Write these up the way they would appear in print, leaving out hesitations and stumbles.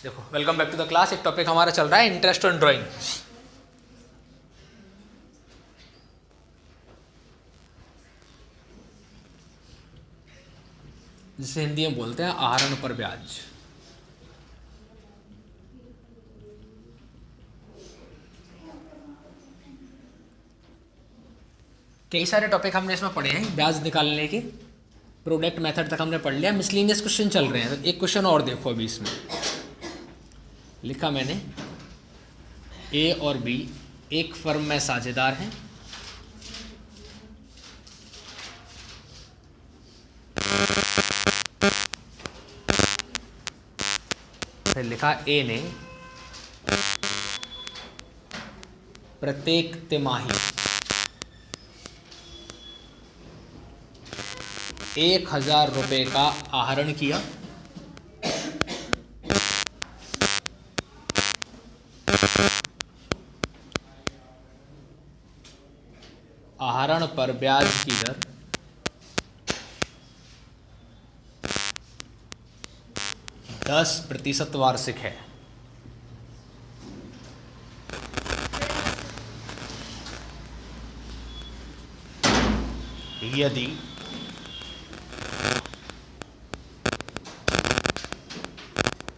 देखो, welcome back to the class. एक topic हमारा चल रहा है इंटरेस्ट ऑन ड्राइंग। जिसे हिंदी में बोलते हैं आहरण पर ब्याज। कई सारे टॉपिक हमने इसमें पढ़े हैं ब्याज निकालने के। प्रोडक्ट मेथड तक हमने पढ़ लिया। मिसलिनियस क्वेश्चन चल रहे हैं। तो एक क्वेश्चन और देखो, अभी इसमें लिखा मैंने ए और बी एक फर्म में साझेदार हैं। फिर लिखा ए ने प्रत्येक तिमाही 1,000 रुपये का आहरण किया। आहरण पर ब्याज की दर 10% वार्षिक है। यदि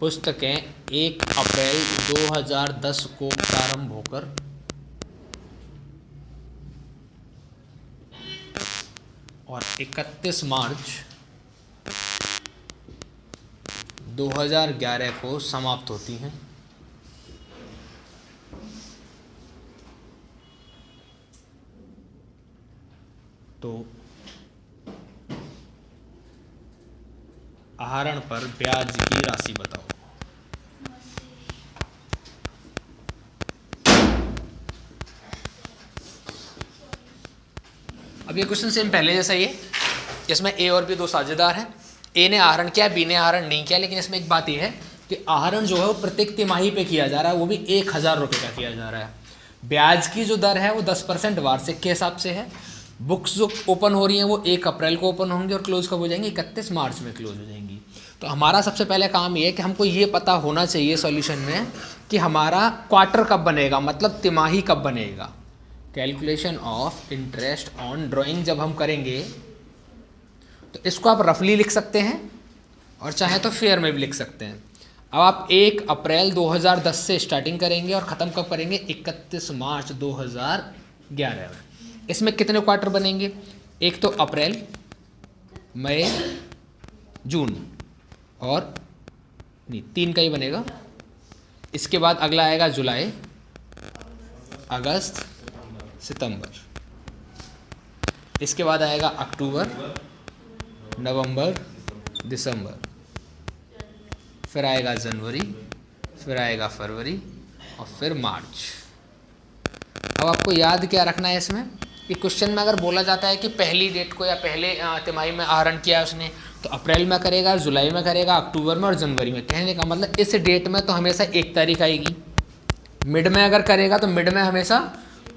पुस्तकें 1 अप्रैल 2010 को प्रारंभ होकर और 31 मार्च 2011 को समाप्त होती हैं, तो आहरण पर ब्याज की राशि बताओ। अब ये क्वेश्चन सेम पहले जैसा ही है। इसमें ए और बी दो साझेदार हैं। ए ने आहरण किया, बी ने आहरण नहीं किया। लेकिन इसमें एक बात यह है कि आहरण जो है वो प्रत्येक तिमाही पे किया जा रहा है, वो भी 1,000 रुपये का किया जा रहा है। ब्याज की जो दर है वो 10% वार्षिक के हिसाब से है। बुक्स जो ओपन हो रही हैं वो 1 अप्रैल को ओपन होंगी और क्लोज कब हो जाएंगी? 31 मार्च में क्लोज हो जाएंगी। तो हमारा सबसे पहले काम ये है कि हमको ये पता होना चाहिए सॉल्यूशन में कि हमारा क्वार्टर कब बनेगा, मतलब तिमाही कब बनेगा। Calculation of interest on drawing जब हम करेंगे तो इसको आप रफली लिख सकते हैं और चाहे तो फेयर में भी लिख सकते हैं। अब आप 1 अप्रैल 2010 से स्टार्टिंग करेंगे और ख़त्म कब करेंगे? 31 मार्च 2011 में। इसमें कितने क्वार्टर बनेंगे? एक तो अप्रैल, मई, जून और नहीं 3 का ही बनेगा। इसके बाद अगला आएगा जुलाई, अगस्त, सितंबर। इसके बाद आएगा अक्टूबर, नवंबर, दिसंबर। फिर आएगा जनवरी, फिर आएगा फरवरी और फिर मार्च। अब आपको याद क्या रखना है इसमें कि क्वेश्चन में अगर बोला जाता है कि पहली डेट को या पहले तिमाही में आहरण किया उसने, तो अप्रैल में करेगा, जुलाई में करेगा, अक्टूबर में और जनवरी में। कहने का मतलब इस डेट में तो हमेशा 1 तारीख आएगी। मिड में अगर करेगा तो मिड में हमेशा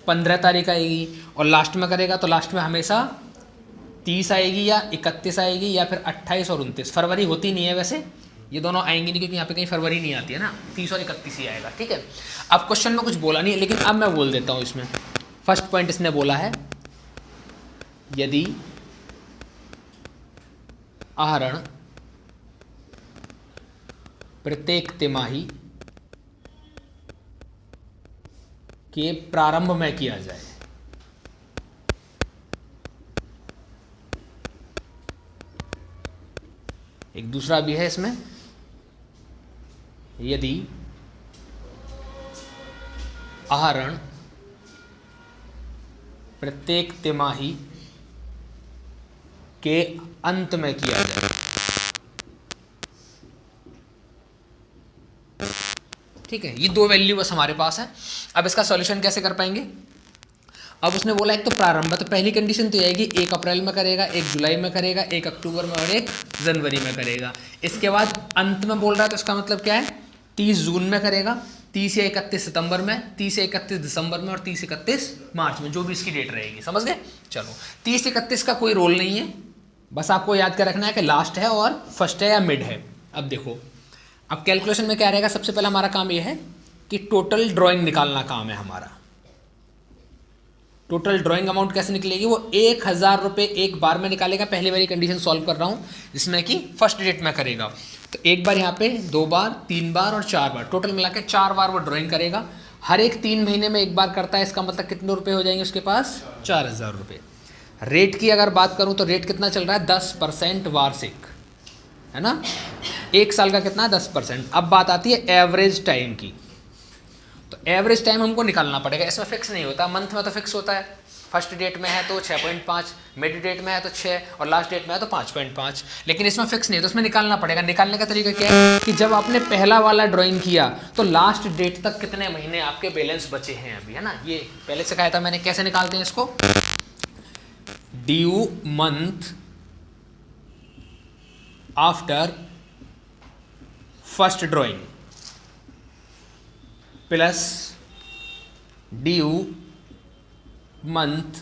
15 तारीख आएगी और लास्ट में करेगा तो लास्ट में हमेशा 30 आएगी या 31 आएगी या फिर 28 और 29। फरवरी होती नहीं है वैसे, ये दोनों आएंगी नहीं क्योंकि यहाँ पे कहीं फरवरी नहीं आती है ना। 30 और 31 ही आएगा, ठीक है। अब क्वेश्चन में कुछ बोला नहीं है लेकिन अब मैं बोल देता हूँ इसमें। फर्स्ट पॉइंट इसने बोला है यदि आहरण प्रत्येक तिमाही के प्रारंभ में किया जाए, एक दूसरा भी है इसमें, यदि आहरण प्रत्येक तिमाही के अंत में किया जाए। ठीक है, ये 2 वैल्यू बस हमारे पास है। अब इसका सॉल्यूशन कैसे कर पाएंगे? अब उसने बोला एक तो प्रारंभ, तो पहली कंडीशन तो आएगी 1 अप्रैल में करेगा, 1 जुलाई में करेगा, 1 अक्टूबर में और 1 जनवरी में करेगा। इसके बाद अंत में बोल रहा है तो इसका मतलब क्या है? 30 जून में करेगा, 30 या 31 सितंबर में, 30 या 31 दिसंबर में और 30 31 मार्च में, जो भी इसकी डेट रहेगी। समझ गए? चलो, 30 31 का कोई रोल नहीं है, बस आपको याद कर रखना है कि लास्ट है और फर्स्ट है या मिड है। अब देखो, अब कैलकुलेशन में क्या रहेगा, सबसे पहला हमारा काम यह है कि टोटल ड्राइंग निकालना काम है हमारा। टोटल ड्राइंग अमाउंट कैसे निकलेगी, वो 1000 रुपये एक बार में निकालेगा। पहली बारी कंडीशन सॉल्व कर रहा हूँ जिसमें कि फर्स्ट डेट में करेगा, तो एक बार यहाँ पे, 2 बार, 3 बार और 4 बार, टोटल मिला के 4 बार वो ड्राइंग करेगा। हर एक 3 महीने में एक बार करता है, इसका मतलब कितने रुपए हो जाएंगे उसके पास, 4000 रुपये। रेट की अगर बात करूँ तो रेट कितना चल रहा है, 10% वार्षिक, है ना। एक साल का कितना है, 10%। अब बात आती है एवरेज टाइम की, तो एवरेज टाइम हमको निकालना पड़ेगा। इसमें फिक्स नहीं होता, मंथ में तो फिक्स होता है, फर्स्ट डेट में है तो 6.5, मिड डेट में है तो 6 और लास्ट डेट में है तो 5.5, लेकिन इसमें फिक्स नहीं है, तो इसमें निकालना पड़ेगा। निकालने का तरीका क्या है कि जब आपने पहला वाला ड्राइंग किया तो लास्ट डेट तक कितने महीने आपके बैलेंस बचे हैं अभी, है ना। ये पहले सिखाया था मैंने, कैसे निकालते हैं इसको, due month after first drawing plus due month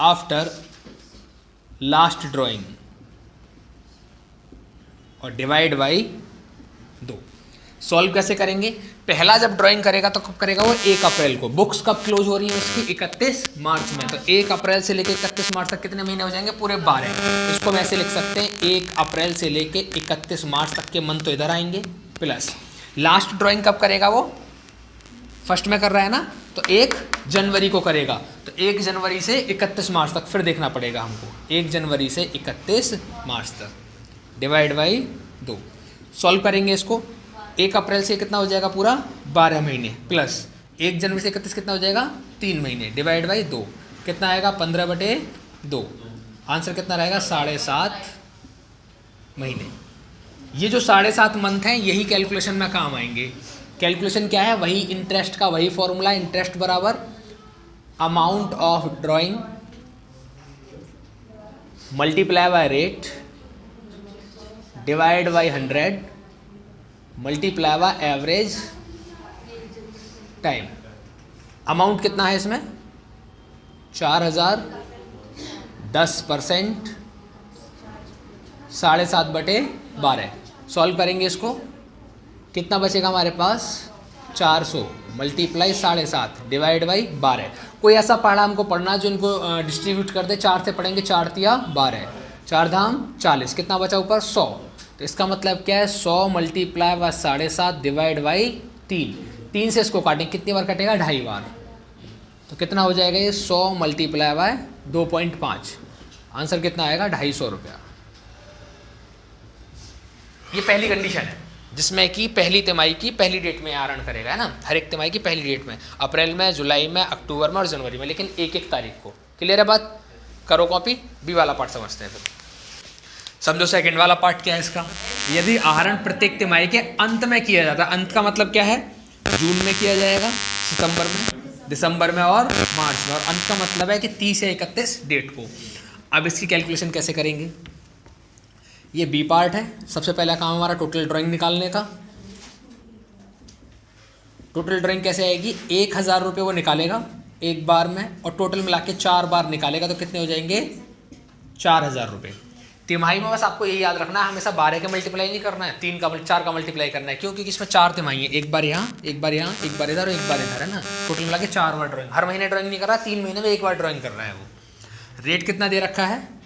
after last drawing और डिवाइड बाई 2। सॉल्व कैसे करेंगे, पहला जब ड्राइंग करेगा तो कब करेगा वो, 1 अप्रैल को। बुक्स कब क्लोज हो रही है उसकी, 31 मार्च में, तो 1 अप्रैल से लेकर 31 मार्च तक कितने महीने हो जाएंगे, पूरे 12। इसको हम ऐसे लिख सकते हैं, 1 अप्रैल से लेकर 31 मार्च तक के मंथ तो इधर आएंगे, प्लस लास्ट ड्राइंग कब करेगा वो, फर्स्ट में कर रहा है ना, तो 1 जनवरी को करेगा, तो 1 जनवरी से 31 मार्च तक फिर देखना पड़ेगा हमको, 1 जनवरी से 31 मार्च तक, डिवाइड बाई 2। सॉल्व करेंगे इसको, 1 अप्रैल से कितना हो जाएगा पूरा 12 महीने, प्लस 1 जनवरी से 31 कितना हो जाएगा 3 महीने, डिवाइड बाई 2 कितना आएगा 15/2। आंसर कितना रहेगा 7.5 महीने। ये जो 7.5 मंथ हैं यही कैलकुलेशन में काम आएंगे। कैलकुलेशन क्या है, वही इंटरेस्ट का वही फॉर्मूला, इंटरेस्ट बराबर amount of drawing multiply by rate divide by 100 multiply by average time. Amount कितना है इसमें 4000, 10%, 7.5/12। सॉल्व करेंगे इसको, कितना बचेगा हमारे पास 400 मल्टीप्लाई 7.5 डिवाइड बाई 12। कोई ऐसा पढ़ा हमको पढ़ना जो इनको डिस्ट्रीब्यूट कर दे, 4 से पढ़ेंगे, 4 तिया 12, 4 धाम 40, कितना बचा ऊपर 100। तो इसका मतलब क्या है 100 मल्टीप्लाई बाय 7.5 डिवाइड बाई 3 से इसको काटें, कितनी बार कटेगा 2.5 बार, तो कितना हो जाएगा ये 100 मल्टीप्लाई बाय 2.5, आंसर कितना आएगा 250 रुपया। ये पहली कंडीशन है जिसमें कि पहली तिमाही की पहली डेट में आहरण करेगा, है ना, हर एक तिमाही की पहली डेट में, अप्रैल में, जुलाई में, अक्टूबर में और जनवरी में, लेकिन 1-1 तारीख को। क्लियर है बात, करो कॉपी, बी वाला पार्ट समझते हैं फिर। समझो सेकंड वाला पार्ट क्या है इसका, यदि आहरण प्रत्येक तिमाही के अंत में किया जाता है, अंत का मतलब क्या है, जून में किया जाएगा, सितंबर में, दिसंबर में और मार्च में, और अंत का मतलब है कि 30 या 31 डेट को। अब इसकी कैलकुलेशन कैसे करेंगे, ये बी पार्ट है। सबसे पहला काम हमारा टोटल ड्राइंग निकालने का। टोटल ड्राइंग कैसे आएगी, 1000 रुपये वो निकालेगा एक बार में और टोटल मिला के 4 बार निकालेगा, तो कितने हो जाएंगे 4000 रुपये। तिमाही में बस आपको यही याद रखना है, हमेशा 12 का मल्टीप्लाई नहीं करना है, 4 का मल्टीप्लाई करना है, क्योंकि इसमें 4 तिमाही है, एक बार यहाँ, एक बार यहाँ, एक बार इधर और एक बार इधर, है ना। टोटल मिला के 4 बार ड्राइंग, हर महीने ड्राइंग नहीं कर रहा, 3 महीने में एक बार ड्राइंग कर रहा है वो। रेट कितना दे रखा है,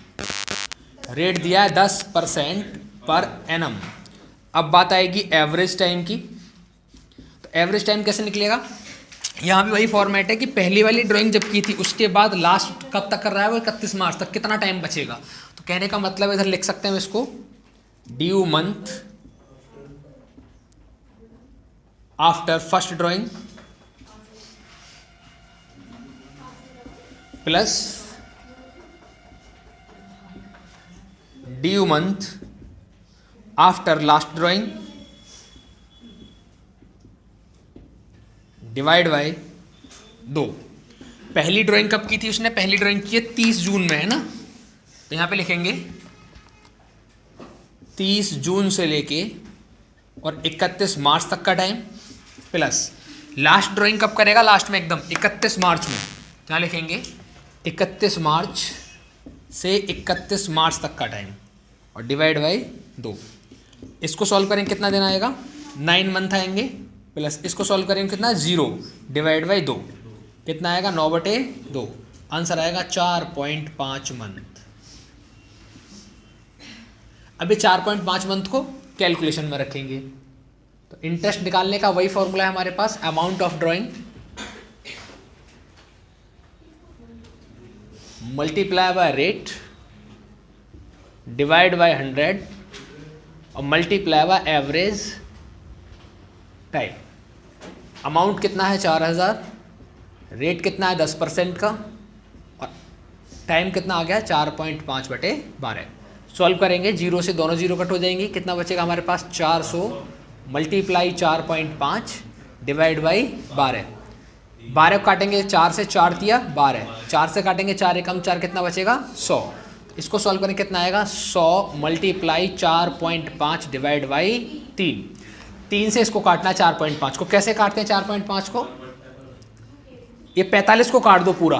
रेट दिया है 10% पर एनम। अब बात आएगी एवरेज टाइम की, तो एवरेज टाइम कैसे निकलेगा, यहाँ भी वही फॉर्मेट है कि पहली वाली ड्राइंग जब की थी उसके बाद लास्ट कब तक कर रहा है वो 31 मार्च तक, कितना टाइम बचेगा। तो कहने का मतलब इधर लिख सकते हैं इसको, due month after first drawing plus due month after last drawing divide by 2। पहली ड्राइंग कब की थी उसने, पहली ड्राइंग की है 30 जून में, है ना, तो यहां पे लिखेंगे 30 जून से लेके और 31 मार्च तक का टाइम, प्लस लास्ट ड्राइंग कब करेगा, लास्ट में एकदम 31 मार्च में, तो यहां लिखेंगे 31 मार्च से 31 मार्च तक का टाइम और डिवाइड बाई 2। इसको सॉल्व करेंगे कितना दिन आएगा, 9 मंथ आएंगे, प्लस इसको सॉल्व करेंगे कितना, 0 डिवाइड बाई 2 कितना आएगा, 9/2, आंसर आएगा 4.5 मंथ। अभी 4.5 मंथ को कैलकुलेशन में रखेंगे तो इंटरेस्ट निकालने का वही फॉर्मूला है हमारे पास, amount of drawing multiply by rate divide by 100 और multiply by average time. Amount कितना है 4000, रेट कितना है 10% का और टाइम कितना आ गया 4.5/12। सॉल्व करेंगे, 0 से दोनों 0 कट हो जाएंगी, कितना बचेगा हमारे पास 400 मल्टीप्लाई 4.5 डिवाइड बाई 12। 12 को काटेंगे 4 से, 4 दिया 12, 4 से काटेंगे 4 एकम 4 कितना बचेगा 100। इसको सॉल्व करेंगे कितना आएगा 100 मल्टीप्लाई 4.5 डिवाइड बाई 3 से इसको काटना है 4.5 को। कैसे काटते हैं 4.5 को, ये 45 को काट दो पूरा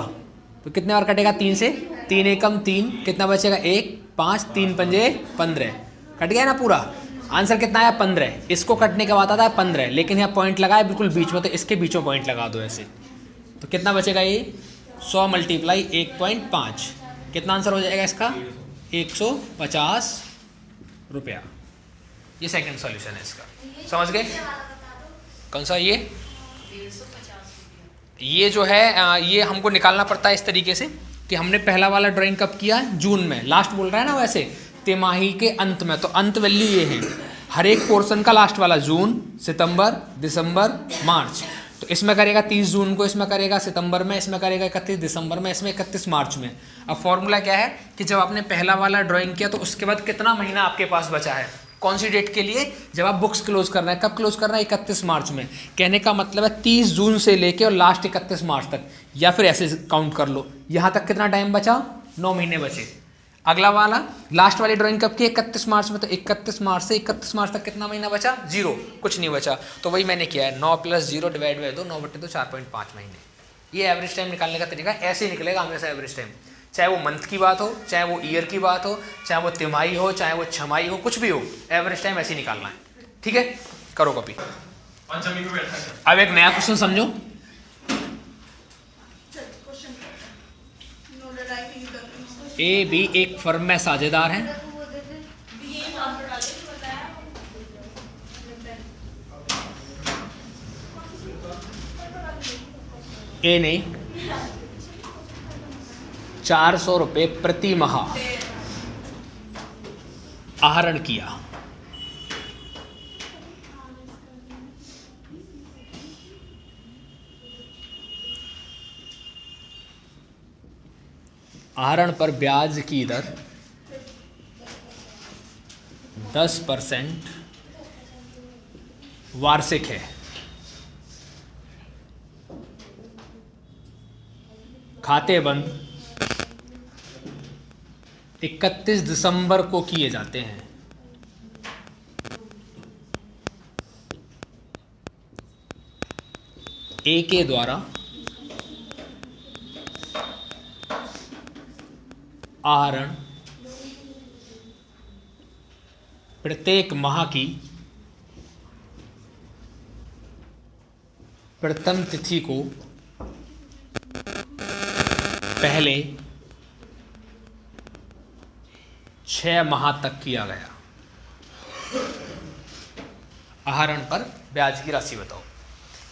तो कितने बार कटेगा 3 से, 3 एकम 3 कितना बचेगा 1, 5, 3 पंजे 15 कट गया ना पूरा। आंसर कितना आया 15। इसको कटने के बाद आता है 15, लेकिन यहाँ पॉइंट लगाया बिल्कुल बीच में तो इसके बीचों पॉइंट लगा दो ऐसे, तो कितना बचेगा ये 100 मल्टीप्लाई 1.5 कितना आंसर हो जाएगा इसका 150 रुपया। ये सेकंड सॉल्यूशन है इसका, समझ गए। कौन सा ये जो है ये हमको निकालना पड़ता है इस तरीके से कि हमने पहला वाला ड्राइंग कब किया, जून में, लास्ट बोल रहा है ना वैसे तिमाही के अंत में, तो अंत वैल्यू ये है हर एक पोर्शन का लास्ट वाला, जून, सितंबर, दिसंबर, मार्च। तो इसमें करेगा 30 जून को, इसमें करेगा सितंबर में, इसमें करेगा 31 दिसंबर में, इसमें 31 मार्च में। अब फॉर्मूला क्या है कि जब आपने पहला वाला ड्राइंग किया तो उसके बाद कितना महीना आपके पास बचा है, कौन सी डेट के लिए, जब आप बुक्स क्लोज कर रहे हैं। कब क्लोज कर रहे हैं 31 मार्च में। कहने का मतलब है 30 जून से लेके और लास्ट 31 मार्च तक, या फिर ऐसे काउंट कर लो, यहाँ तक कितना टाइम बचा 9 महीने बचे। अगला वाला लास्ट वाली ड्राइंग कब की 31 मार्च में, तो 31 मार्च से 31 मार्च तक कितना महीना बचा 0, कुछ नहीं बचा। तो वही मैंने किया है 9 + 0 डिवाइड बाई 2, 9/2 4.5 महीने। ये एवरेज टाइम निकालने का तरीका ऐसे ही निकलेगा हमेशा एवरेज टाइम, चाहे वो मंथ की बात हो, चाहे वो ईयर की बात हो, चाहे वो तिमाही हो, चाहे वो छमाही हो, कुछ भी हो, एवरेज टाइम ऐसे ही निकालना है। ठीक है, करो कॉपी। अब एक नया क्वेश्चन समझो। ए बी एक फर्म में साझेदार हैं, ए ने 400 रुपये प्रति माह आहरण किया। आहरण पर ब्याज की दर 10% वार्षिक है। खाते बंद 31 दिसंबर को किए जाते हैं। ए के द्वारा आहरण प्रत्येक माह की प्रथम तिथि को पहले 6 माह तक किया गया। आहरण पर ब्याज की राशि बताओ।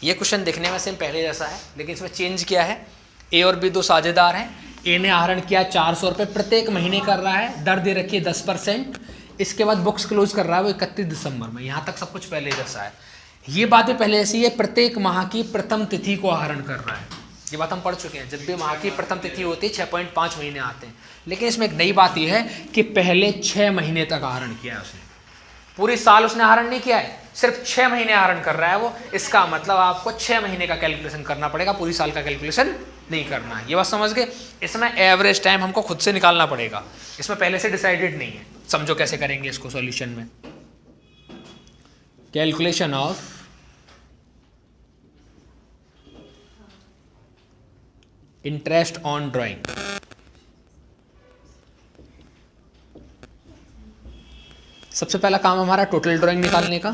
ये क्वेश्चन देखने में सेम पहले जैसा है, लेकिन इसमें चेंज किया है। ए और बी दो साझेदार हैं। ए ने आहरण किया 400 रुपये प्रत्येक महीने कर रहा है, दर दे रखी है 10%। इसके बाद बुक्स क्लोज कर रहा है वो 31 दिसंबर में। यहाँ तक सब कुछ पहले जैसा है, ये बातें पहले ऐसी है। प्रत्येक माह की प्रथम तिथि को आहरण कर रहा है, ये बात हम पढ़ चुके हैं। जब भी माह की प्रथम तिथि होती है 6.5 महीने आते हैं, लेकिन इसमें एक नई बात यह है कि पहले 6 महीने तक आहरण किया है उसने। पूरी साल उसने आहरण नहीं किया है, सिर्फ 6 महीने आहरण कर रहा है वो। इसका मतलब आपको 6 महीने का कैलकुलेशन करना पड़ेगा, पूरी साल का कैलकुलेशन नहीं करना है। ये बात समझ गए। इसमें एवरेज टाइम हमको खुद से निकालना पड़ेगा, इसमें पहले से डिसाइडेड नहीं है। समझो कैसे करेंगे इसको सॉल्यूशन में। Calculation of interest on drawing. सबसे पहला काम हमारा टोटल ड्राइंग निकालने का।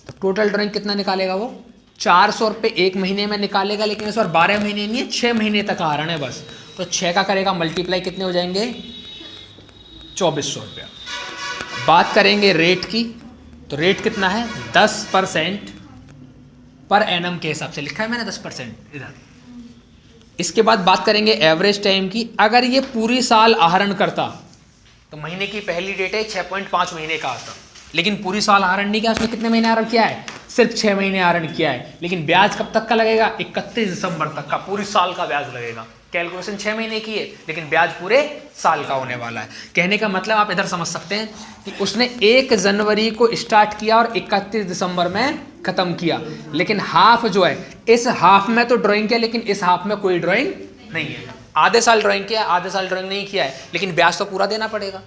तो टोटल ड्राइंग कितना निकालेगा वो? 400 रुपये एक महीने में निकालेगा, लेकिन इस बार 12 महीने नहीं है, 6 महीने तक आ रहा है बस। तो 6 का करेगा मल्टीप्लाई, कितने हो जाएंगे? 2400 रुपया। बात करेंगे रेट की, तो रेट कितना है? 10% पर एनम के हिसाब से लिखा है मैंने 10% इधर। इसके बाद बात करेंगे एवरेज टाइम की। अगर ये पूरी साल आहरण करता तो महीने की पहली डेट है 6.5 महीने का आता, लेकिन पूरी साल आहरण नहीं किया, उसने कितने महीने आहरण किया है? सिर्फ 6 महीने आहरण किया है। लेकिन ब्याज कब तक का लगेगा? 31 दिसंबर तक का, पूरी साल का ब्याज लगेगा। कैलकुलेशन 6 महीने की है, लेकिन ब्याज पूरे साल का होने वाला है। कहने का मतलब आप इधर समझ सकते हैं कि उसने 1 जनवरी को स्टार्ट किया और 31 दिसंबर में खत्म किया, लेकिन हाफ जो है, इस हाफ में तो ड्राइंग किया, लेकिन इस हाफ में कोई ड्राइंग नहीं है। आधे साल ड्राइंग किया, आधे साल ड्राइंग नहीं किया है, लेकिन ब्याज तो पूरा देना पड़ेगा।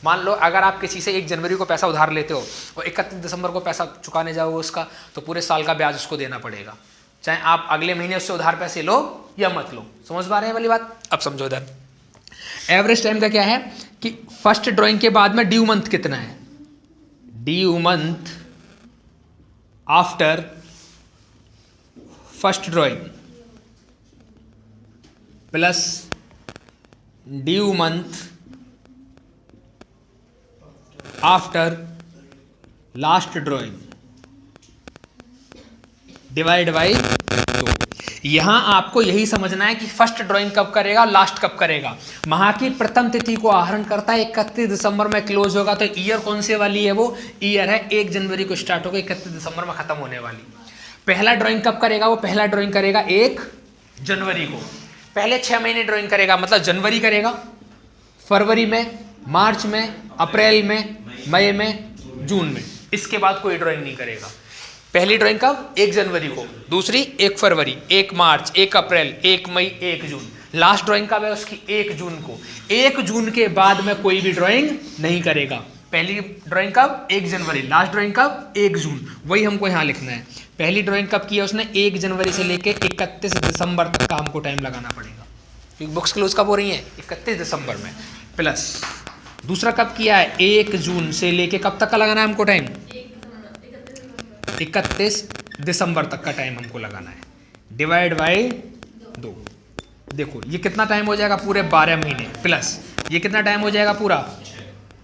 मान लो अगर आप किसी से 1 जनवरी को पैसा उधार लेते हो और 31 दिसंबर को पैसा चुकाने जाओगे उसका, तो पूरे साल का ब्याज उसको देना पड़ेगा, चाहे आप अगले महीने उससे उधार पैसे लो या मत लो। समझ पा रहे हैं वाली बात? अब समझो इधर एवरेज टाइम का क्या है कि फर्स्ट ड्राइंग के बाद में ड्यू मंथ कितना है? Due month after first drawing plus due month after last drawing divide by 2। यहां आपको यही समझना है कि फर्स्ट ड्राइंग कब करेगा और लास्ट कब करेगा। माह की प्रथम तिथि को आहरण करता है, 31 दिसंबर में क्लोज होगा, तो ईयर कौन से वाली है? वो ईयर है 1 जनवरी को स्टार्ट होगा, 31 दिसंबर में खत्म होने वाली। पहला ड्राइंग कब करेगा? वो पहला ड्राइंग करेगा 1 जनवरी को। पहले 6 महीने ड्राइंग करेगा, मतलब जनवरी करेगा, फरवरी में, मार्च में, अप्रैल में, मई में, जून में। इसके बाद कोई ड्राइंग नहीं करेगा। पहली ड्राइंग कब? 1 जनवरी को, दूसरी 1 फरवरी, 1 मार्च, 1 अप्रैल, 1 मई, 1 जून। लास्ट ड्राइंग कब है उसकी? 1 जून को। 1 जून के बाद में कोई भी ड्राइंग नहीं करेगा। पहली ड्राइंग कब? 1 जनवरी। लास्ट ड्राइंग कब? 1 जून। वही हमको यहाँ लिखना है। पहली ड्राइंग कब किया उसने? 1 जनवरी से लेके 31 दिसंबर तक का हमको टाइम लगाना पड़ेगा, क्योंकि बुक्स क्लोज कब हो रही हैं? 31 दिसंबर में। प्लस दूसरा कब किया है? 1 जून से लेके कब तक का लगाना है हमको टाइम? 31 दिसंबर तक का टाइम हमको लगाना है, डिवाइड बाई 2। देखो ये कितना टाइम हो जाएगा? पूरे 12 महीने। प्लस ये कितना टाइम हो जाएगा? पूरा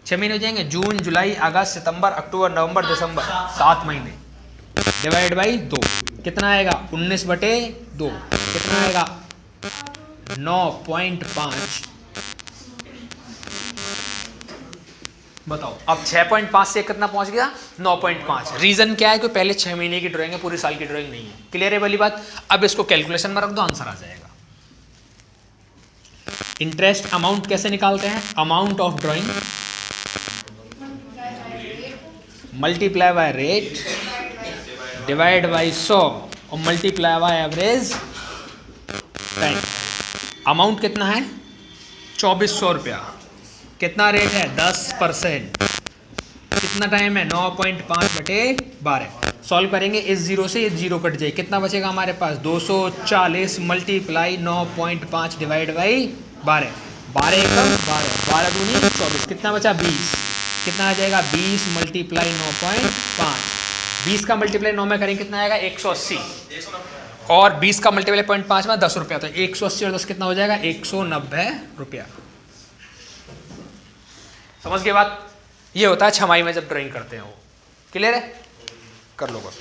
6 महीने हो जाएंगे, जून, जुलाई, अगस्त, सितंबर, अक्टूबर, नवंबर, दिसंबर, 7 महीने, डिवाइड बाई 2। कितना आएगा? 19/2। कितना आएगा? 9.5। बताओ अब 6.5 से कितना पहुंच गया? 9.5। रीजन क्या है? कि पहले 6 महीने की ड्राइंग है, पूरी साल की ड्राइंग नहीं है। क्लियर है वाली बात? अब इसको कैलकुलेशन में रख दो, आंसर आ जाएगा। इंटरेस्ट अमाउंट कैसे निकालते हैं? Amount of drawing multiply by rate divide by 100 और multiply by average time. Amount कितना है? 2400 रुपया। कितना रेट है? 10%। कितना टाइम है? 9.5/12। सॉल्व करेंगे, इस 0 से ये 0 कट जाए, कितना बचेगा हमारे पास? 240 मल्टीप्लाई 9.5 डिवाइड बाई 12। 12 एकम 12, 12 दूनी 24, कितना बचा? 20। कितना आ जाएगा? 20 मल्टीप्लाई 9.5। 20 का मल्टीप्लाई 9 में करेंगे कितना आएगा? 180। और 20 का मल्टीप्लाई 0.5 में 10 रुपया, तो 180 और 10 कितना हो जाएगा? 190 रुपया। समझ गए बात? ये होता है छमाही में जब ड्राइंग करते हैं वो। क्लियर है? कर लो बस।